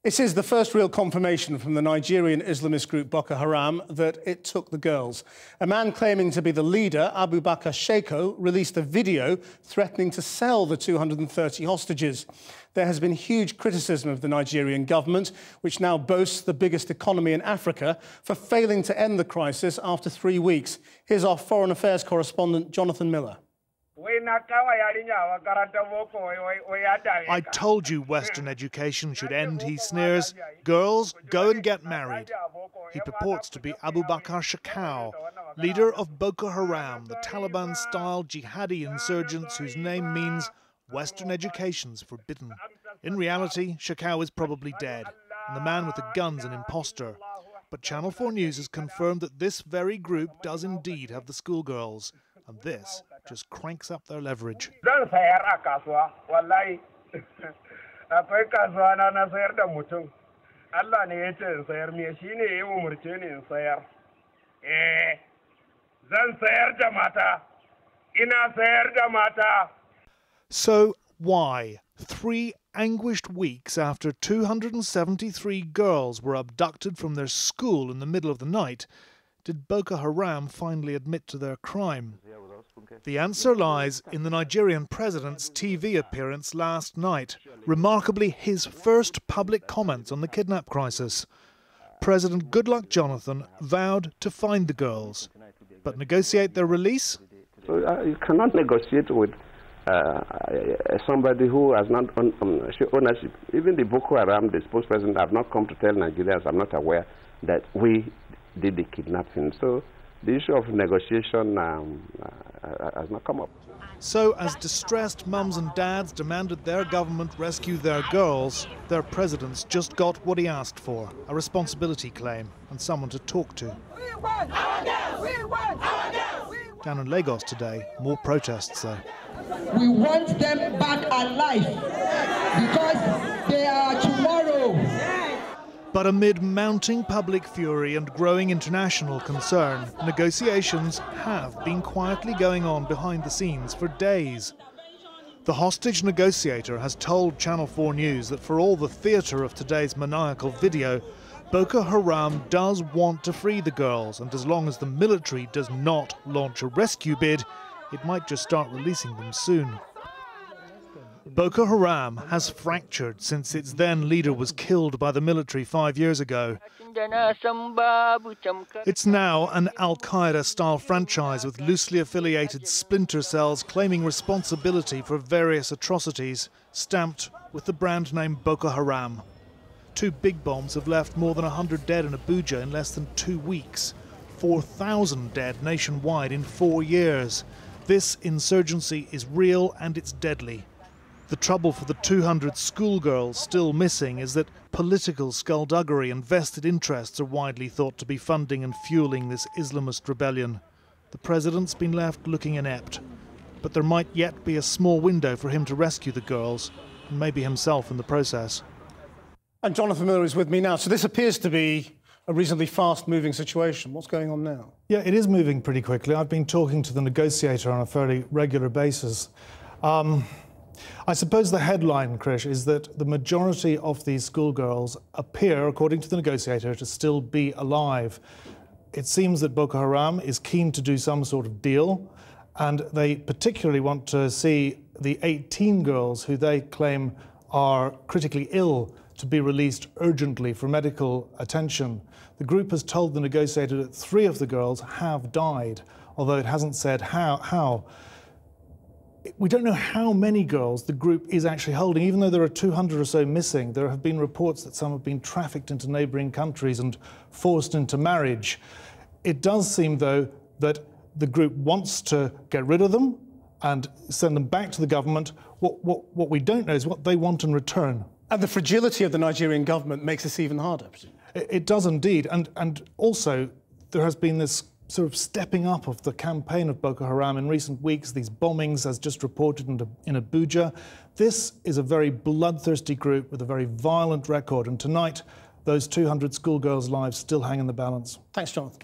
This is the first real confirmation from the Nigerian Islamist group Boko Haram that it took the girls. A man claiming to be the leader, Abubakar Sheko, released a video threatening to sell the 230 hostages. There has been huge criticism of the Nigerian government, which now boasts the biggest economy in Africa, for failing to end the crisis after 3 weeks. Here's our Foreign Affairs correspondent, Jonathan Miller. I told you Western education should end, he sneers. Girls, go and get married. He purports to be Abubakar Shekau, leader of Boko Haram, the Taliban-style jihadi insurgents whose name means Western education's forbidden. In reality, Shekau is probably dead, and the man with the gun's an imposter. But Channel 4 News has confirmed that this very group does indeed have the schoolgirls, and this just cranks up their leverage. So why, 3 anguished weeks after 273 girls were abducted from their school in the middle of the night, did Boko Haram finally admit to their crime? The answer lies in the Nigerian president's TV appearance last night, remarkably his first public comment on the kidnap crisis. President Goodluck Jonathan vowed to find the girls, but negotiate their release? You cannot negotiate with somebody who has not ownership. Even the Boko Haram, the spokesperson, have not come to tell Nigerians, I'm not aware, that we did the kidnapping. So the issue of negotiation has not come up. So as distressed mums and dads demanded their government rescue their girls, their presidents just got what he asked for, a responsibility claim and someone to talk to. We want our girls! We want our girls! Down in Lagos today, more protests though. We want them back alive because they are tomorrow. But amid mounting public fury and growing international concern, negotiations have been quietly going on behind the scenes for days. The hostage negotiator has told Channel 4 News that for all the theatre of today's maniacal video, Boko Haram does want to free the girls, and as long as the military does not launch a rescue bid, it might just start releasing them soon. Boko Haram has fractured since its then leader was killed by the military 5 years ago. It's now an Al-Qaeda-style franchise with loosely affiliated splinter cells claiming responsibility for various atrocities, stamped with the brand name Boko Haram. 2 big bombs have left more than 100 dead in Abuja in less than 2 weeks. 4,000 dead nationwide in 4 years. This insurgency is real and it's deadly. The trouble for the 200 schoolgirls still missing is that political skullduggery and vested interests are widely thought to be funding and fueling this Islamist rebellion. The president's been left looking inept, but there might yet be a small window for him to rescue the girls, and maybe himself in the process. And Jonathan Miller is with me now. So this appears to be a reasonably fast-moving situation. What's going on now? Yeah, it is moving pretty quickly. I've been talking to the negotiator on a fairly regular basis. I suppose the headline, Krish, is that the majority of these schoolgirls appear, according to the negotiator, to still be alive. It seems that Boko Haram is keen to do some sort of deal, and they particularly want to see the 18 girls who they claim are critically ill to be released urgently for medical attention. The group has told the negotiator that 3 of the girls have died, although it hasn't said how. We don't know how many girls the group is actually holding. Even though there are 200 or so missing, there have been reports that some have been trafficked into neighbouring countries and forced into marriage. It does seem, though, that the group wants to get rid of them and send them back to the government. What we don't know is what they want in return. And the fragility of the Nigerian government makes this even harder. It does indeed. And also, there has been this sort of stepping up of the campaign of Boko Haram in recent weeks, these bombings, as just reported in Abuja. This is a very bloodthirsty group with a very violent record, and tonight, those 200 schoolgirls' lives still hang in the balance. Thanks, Jonathan.